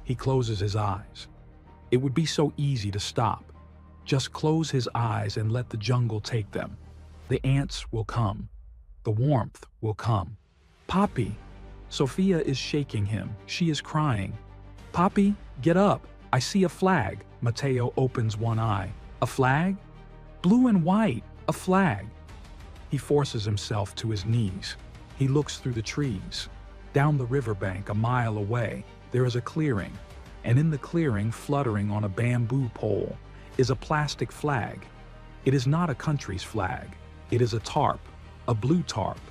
He closes his eyes. It would be so easy to stop. Just close his eyes and let the jungle take them. The ants will come. The warmth will come. "Papi!" Sofia is shaking him. She is crying. "Papi, get up. I see a flag." Mateo opens one eye. "A flag? Blue and white, a flag." He forces himself to his knees. He looks through the trees. Down the riverbank, a mile away, there is a clearing, and in the clearing, fluttering on a bamboo pole, is a plastic flag. It is not a country's flag. It is a tarp, a blue tarp.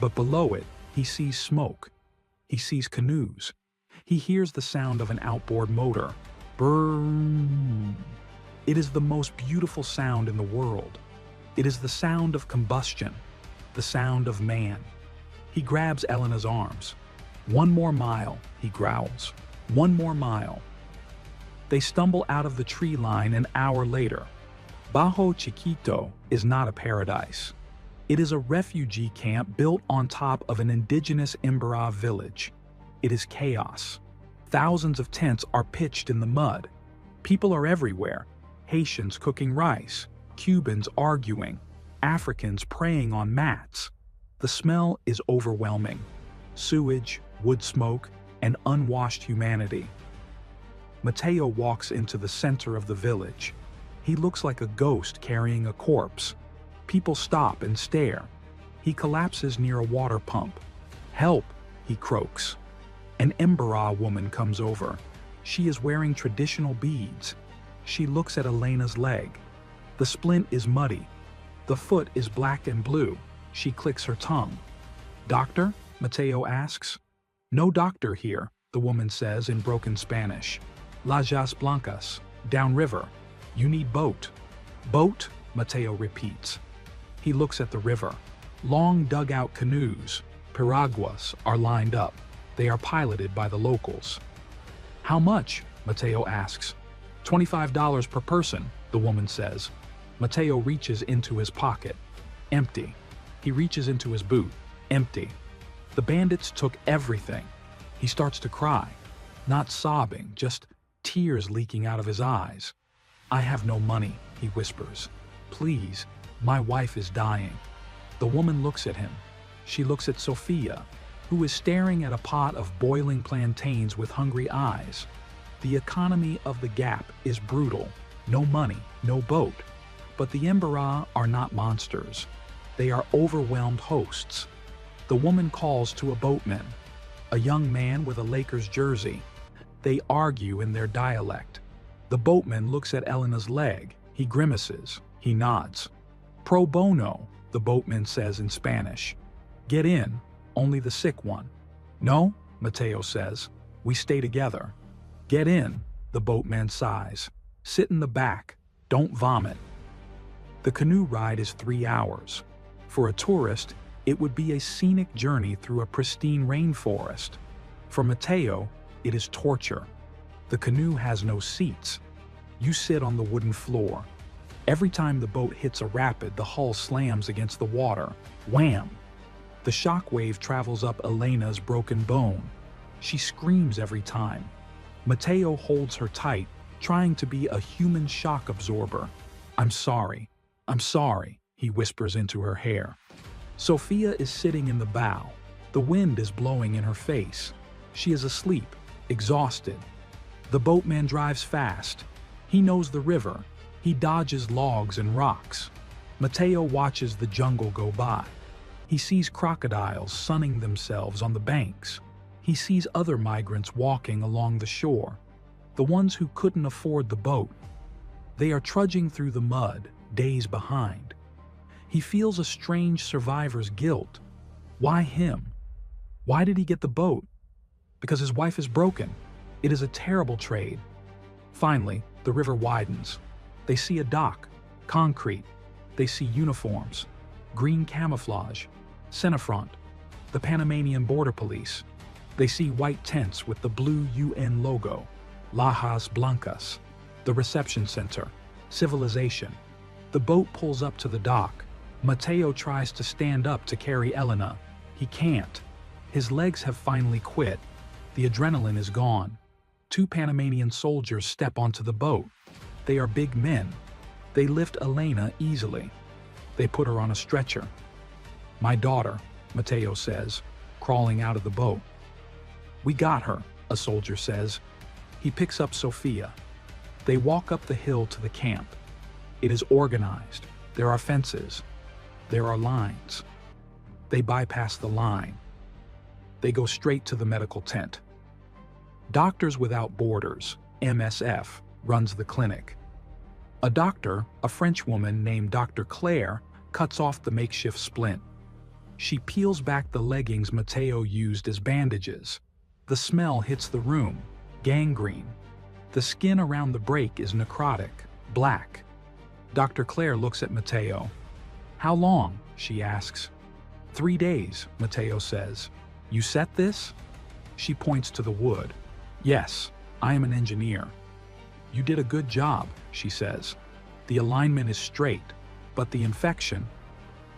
But below it, he sees smoke. He sees canoes. He hears the sound of an outboard motor. Brrrr. It is the most beautiful sound in the world. It is the sound of combustion, the sound of man. He grabs Elena's arms. "One more mile," he growls. "One more mile." They stumble out of the tree line an hour later. Bajo Chiquito is not a paradise. It is a refugee camp built on top of an indigenous Imbara village. It is chaos. Thousands of tents are pitched in the mud. People are everywhere. Haitians cooking rice, Cubans arguing, Africans praying on mats. The smell is overwhelming. Sewage, wood smoke, and unwashed humanity. Mateo walks into the center of the village. He looks like a ghost carrying a corpse. People stop and stare. He collapses near a water pump. "Help," he croaks. An Imbara woman comes over. She is wearing traditional beads. She looks at Elena's leg. The splint is muddy. The foot is black and blue. She clicks her tongue. "Doctor?" Mateo asks. "No doctor here," the woman says in broken Spanish. "Las Blancas, downriver. You need boat." "Boat?" Mateo repeats. He looks at the river. Long dugout canoes, piraguas, are lined up. They are piloted by the locals. "How much?" Mateo asks. $25 per person, the woman says. Mateo reaches into his pocket. Empty. He reaches into his boot. Empty. The bandits took everything. He starts to cry. Not sobbing, just tears leaking out of his eyes. "I have no money," he whispers. "Please, my wife is dying." The woman looks at him. She looks at Sofia, who is staring at a pot of boiling plantains with hungry eyes. The economy of the Gap is brutal. No money, no boat. But the Imbara are not monsters. They are overwhelmed hosts. The woman calls to a boatman, a young man with a Lakers jersey. They argue in their dialect. The boatman looks at Elena's leg. He grimaces. He nods. "Pro bono," the boatman says in Spanish. "Get in, only the sick one." "No," Mateo says. "We stay together." "Get in," the boatman sighs. "Sit in the back. Don't vomit." The canoe ride is 3 hours. For a tourist, it would be a scenic journey through a pristine rainforest. For Mateo, it is torture. The canoe has no seats. You sit on the wooden floor. Every time the boat hits a rapid, the hull slams against the water. Wham! The shock wave travels up Elena's broken bone. She screams every time. Mateo holds her tight, trying to be a human shock absorber. "I'm sorry. I'm sorry," he whispers into her hair. Sofia is sitting in the bow. The wind is blowing in her face. She is asleep, exhausted. The boatman drives fast. He knows the river. He dodges logs and rocks. Mateo watches the jungle go by. He sees crocodiles sunning themselves on the banks. He sees other migrants walking along the shore, the ones who couldn't afford the boat. They are trudging through the mud, days behind. He feels a strange survivor's guilt. Why him? Why did he get the boat? Because his wife is broken. It is a terrible trade. Finally, the river widens. They see a dock, concrete. They see uniforms, green camouflage, Senafront, the Panamanian border police. They see white tents with the blue UN logo. Lajas Blancas, the reception center, civilization. The boat pulls up to the dock. Mateo tries to stand up to carry Elena. He can't. His legs have finally quit. The adrenaline is gone. Two Panamanian soldiers step onto the boat. They are big men. They lift Elena easily. They put her on a stretcher. "My daughter," Mateo says, crawling out of the boat. "We got her," a soldier says. He picks up Sofia. They walk up the hill to the camp. It is organized. There are fences. There are lines. They bypass the line. They go straight to the medical tent. Doctors Without Borders, MSF, runs the clinic. A doctor, a French woman named Dr. Claire, cuts off the makeshift splint. She peels back the leggings Mateo used as bandages. The smell hits the room, gangrene. The skin around the break is necrotic, black. Dr. Claire looks at Mateo. "How long?" she asks. 3 days, Mateo says. "You set this?" She points to the wood. "Yes, I am an engineer." "You did a good job," she says. "The alignment is straight, but the infection..."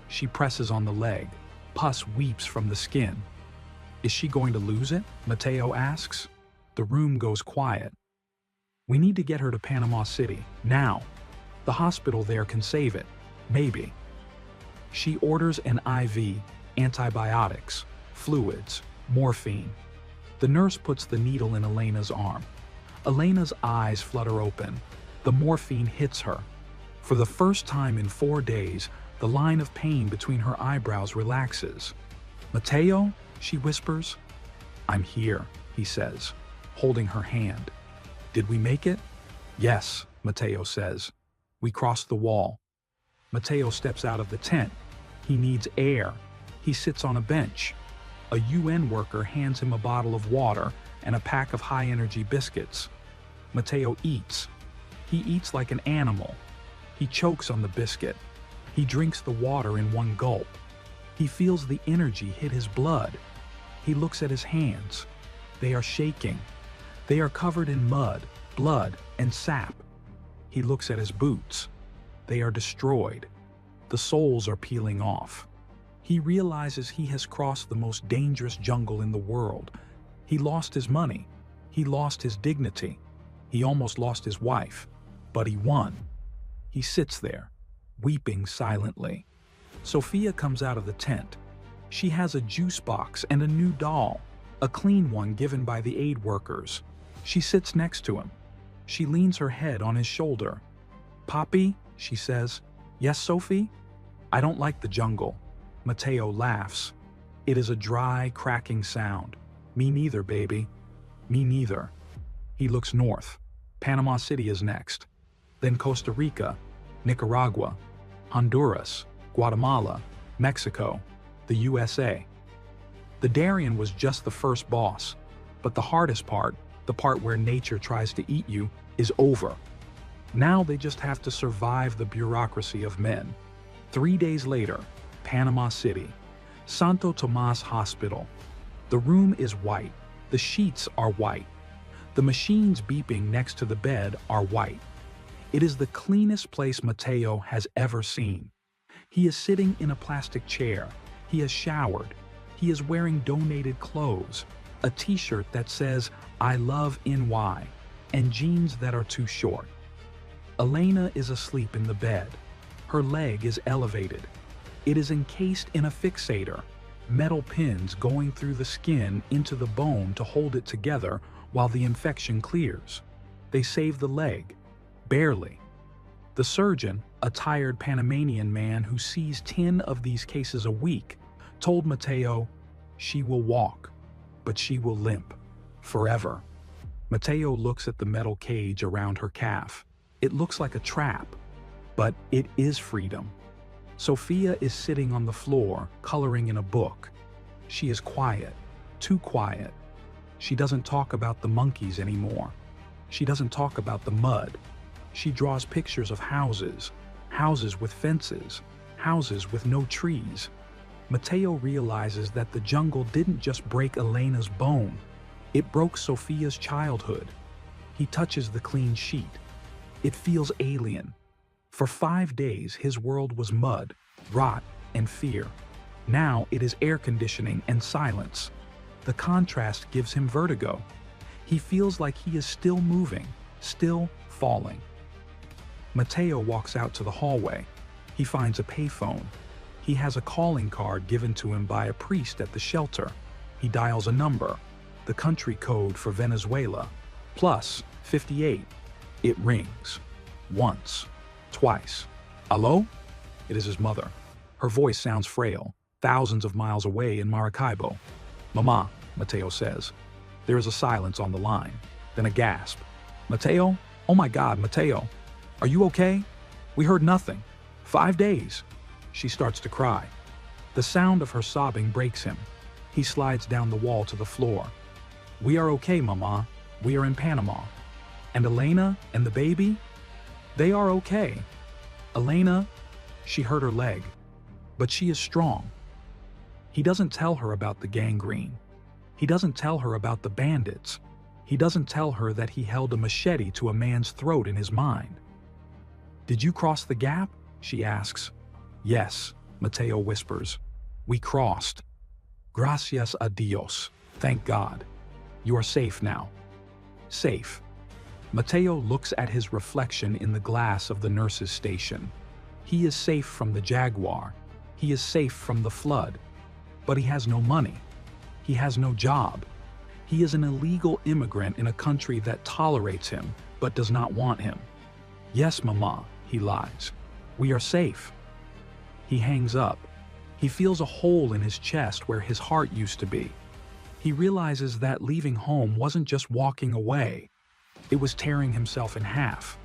She presses on the leg. Pus weeps from the skin. "Is she going to lose it?" Mateo asks. The room goes quiet. "We need to get her to Panama City, now. The hospital there can save it, maybe." She orders an IV, antibiotics, fluids, morphine. The nurse puts the needle in Elena's arm. Elena's eyes flutter open. The morphine hits her. For the first time in 4 days, the line of pain between her eyebrows relaxes. "Mateo?" she whispers. "I'm here," he says, holding her hand. "Did we make it?" "Yes," Mateo says. "We crossed the wall." Mateo steps out of the tent. He needs air. He sits on a bench. A UN worker hands him a bottle of water and a pack of high-energy biscuits. Mateo eats. He eats like an animal. He chokes on the biscuit. He drinks the water in one gulp. He feels the energy hit his blood. He looks at his hands. They are shaking. They are covered in mud, blood, and sap. He looks at his boots. They are destroyed. The soles are peeling off. He realizes he has crossed the most dangerous jungle in the world. He lost his money. He lost his dignity. He almost lost his wife. But he won. He sits there, weeping silently. Sofia comes out of the tent. She has a juice box and a new doll, a clean one given by the aid workers. She sits next to him. She leans her head on his shoulder. "Papi," she says. "Yes, Sophie?" "I don't like the jungle." Mateo laughs. It is a dry, cracking sound. "Me neither, baby. Me neither." He looks north. Panama City is next. Then Costa Rica, Nicaragua, Honduras, Guatemala, Mexico, the USA. The Darien was just the first boss, but the hardest part, the part where nature tries to eat you, is over. Now they just have to survive the bureaucracy of men. 3 days later, Panama City, Santo Tomas Hospital. The room is white. The sheets are white. The machines beeping next to the bed are white. It is the cleanest place Mateo has ever seen. He is sitting in a plastic chair. He has showered. He is wearing donated clothes, a t-shirt that says, "I love NY," and jeans that are too short. Elena is asleep in the bed. Her leg is elevated. It is encased in a fixator, metal pins going through the skin into the bone to hold it together while the infection clears. They save the leg. Barely. The surgeon, a tired Panamanian man who sees 10 of these cases a week, told Mateo, "She will walk, but she will limp. Forever." Mateo looks at the metal cage around her calf. It looks like a trap, but it is freedom. Sofia is sitting on the floor, coloring in a book. She is quiet, too quiet. She doesn't talk about the monkeys anymore. She doesn't talk about the mud. She draws pictures of houses, houses with fences, houses with no trees. Mateo realizes that the jungle didn't just break Elena's bone, it broke Sofia's childhood. He touches the clean sheet. It feels alien. For 5 days, his world was mud, rot, and fear. Now it is air conditioning and silence. The contrast gives him vertigo. He feels like he is still moving, still falling. Mateo walks out to the hallway. He finds a payphone. He has a calling card given to him by a priest at the shelter. He dials a number, the country code for Venezuela, plus 58. It rings. Once. Twice. Hello? It is his mother. Her voice sounds frail, thousands of miles away in Maracaibo. Mama, Mateo says. There is a silence on the line, then a gasp. Mateo? Oh my God, Mateo. Are you okay? We heard nothing. 5 days. She starts to cry. The sound of her sobbing breaks him. He slides down the wall to the floor. We are okay, Mama. We are in Panama. And Elena and the baby? They are okay. Elena, she hurt her leg, but she is strong. He doesn't tell her about the gangrene. He doesn't tell her about the bandits. He doesn't tell her that he held a machete to a man's throat in his mind. Did you cross the gap? She asks. Yes, Mateo whispers. We crossed. Gracias a Dios. Thank God. You are safe now. Safe. Mateo looks at his reflection in the glass of the nurse's station. He is safe from the jaguar. He is safe from the flood. But he has no money. He has no job. He is an illegal immigrant in a country that tolerates him but does not want him. Yes, Mama, he lies. We are safe. He hangs up. He feels a hole in his chest where his heart used to be. He realizes that leaving home wasn't just walking away. It was tearing himself in half.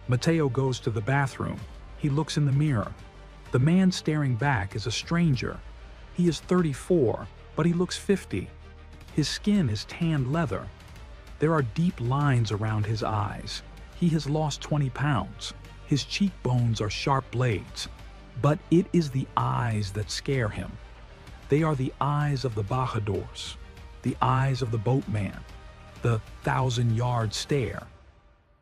Mateo goes to the bathroom. He looks in the mirror. The man staring back is a stranger. He is 34, but he looks 50. His skin is tanned leather. There are deep lines around his eyes. He has lost 20 pounds. His cheekbones are sharp blades. But it is the eyes that scare him. They are the eyes of the bajadors, the eyes of the boatman, the 1,000-yard stare.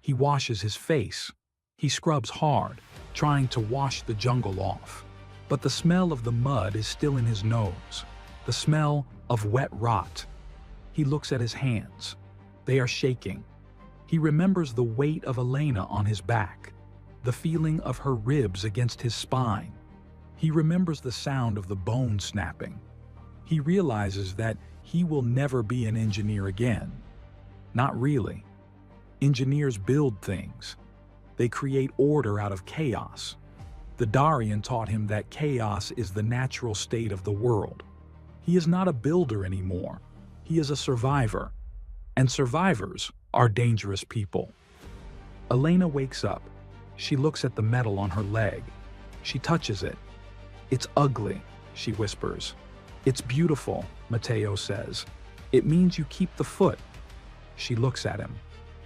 He washes his face. He scrubs hard, trying to wash the jungle off. But the smell of the mud is still in his nose, the smell of wet rot. He looks at his hands. They are shaking. He remembers the weight of Elena on his back, the feeling of her ribs against his spine. He remembers the sound of the bone snapping. He realizes that he will never be an engineer again. Not really. Engineers build things. They create order out of chaos. The Darien taught him that chaos is the natural state of the world. He is not a builder anymore. He is a survivor. And survivors are dangerous people. Elena wakes up. She looks at the metal on her leg. She touches it. It's ugly, she whispers. It's beautiful, Mateo says. It means you keep the foot. She looks at him.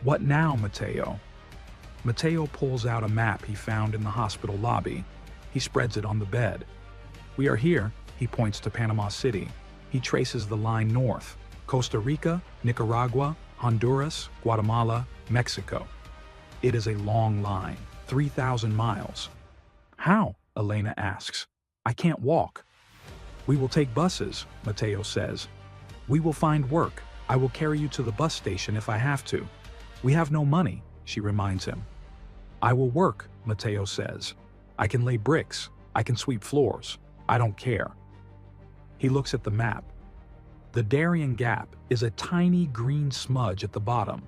What now, Mateo? Mateo pulls out a map he found in the hospital lobby. He spreads it on the bed. We are here, he points to Panama City. He traces the line north. Costa Rica, Nicaragua, Honduras, Guatemala, Mexico. It is a long line, 3,000 miles. How? Elena asks. I can't walk. We will take buses, Mateo says. We will find work. I will carry you to the bus station if I have to. We have no money, she reminds him. I will work, Mateo says. I can lay bricks. I can sweep floors. I don't care. He looks at the map. The Darien Gap is a tiny green smudge at the bottom.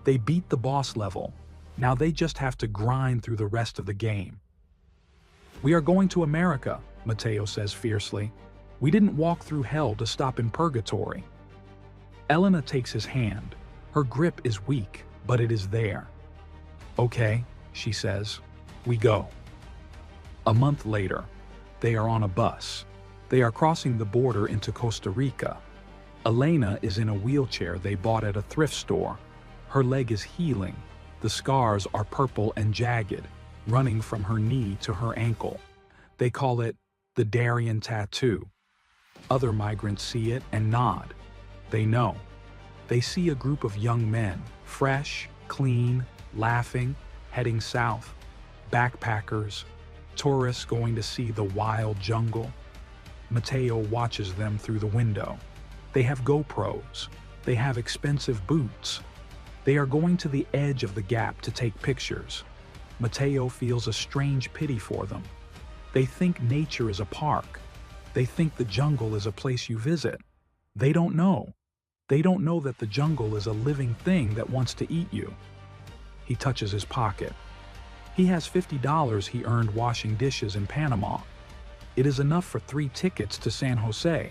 They beat the boss level. Now they just have to grind through the rest of the game. We are going to America, Mateo says fiercely. We didn't walk through hell to stop in purgatory. Elena takes his hand. Her grip is weak, but it is there. Okay, she says. We go. A month later, they are on a bus. They are crossing the border into Costa Rica. Elena is in a wheelchair they bought at a thrift store. Her leg is healing. The scars are purple and jagged, running from her knee to her ankle. They call it the Darien tattoo. Other migrants see it and nod. They know. They see a group of young men, fresh, clean, laughing, heading south. Backpackers, tourists going to see the wild jungle. Mateo watches them through the window. They have GoPros. They have expensive boots. They are going to the edge of the gap to take pictures. Mateo feels a strange pity for them. They think nature is a park. They think the jungle is a place you visit. They don't know. They don't know that the jungle is a living thing that wants to eat you. He touches his pocket. He has $50 he earned washing dishes in Panama. It is enough for 3 tickets to San Jose.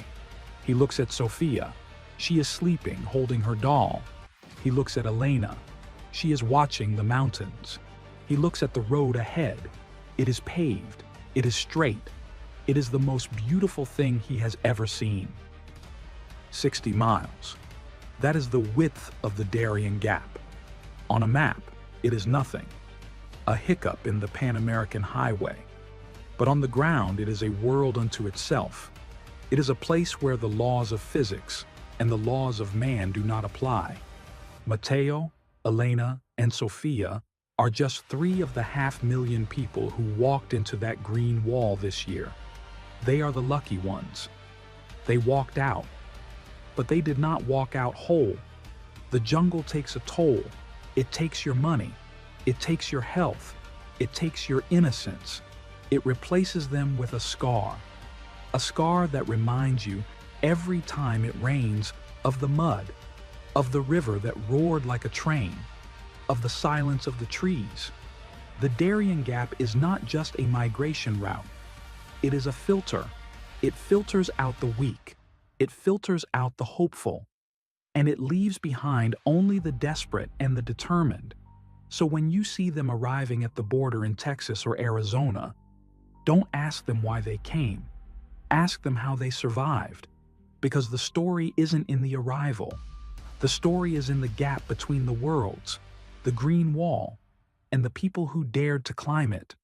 He looks at Sofia. She is sleeping, holding her doll. He looks at Elena. She is watching the mountains. He looks at the road ahead. It is paved. It is straight. It is the most beautiful thing he has ever seen. 60 miles. That is the width of the Darien Gap. On a map, it is nothing. A hiccup in the Pan-American Highway. But on the ground, it is a world unto itself. It is a place where the laws of physics and the laws of man do not apply. Mateo, Elena, and Sofia are just 3 of the 500,000 people who walked into that green wall this year. They are the lucky ones. They walked out. But they did not walk out whole. The jungle takes a toll. It takes your money. It takes your health. It takes your innocence. It replaces them with a scar that reminds you every time it rains of the mud, of the river that roared like a train, of the silence of the trees. The Darien Gap is not just a migration route. It is a filter. It filters out the weak. It filters out the hopeful. And it leaves behind only the desperate and the determined. So when you see them arriving at the border in Texas or Arizona, don't ask them why they came. Ask them how they survived. Because the story isn't in the arrival. The story is in the gap between the worlds, the green wall, and the people who dared to climb it.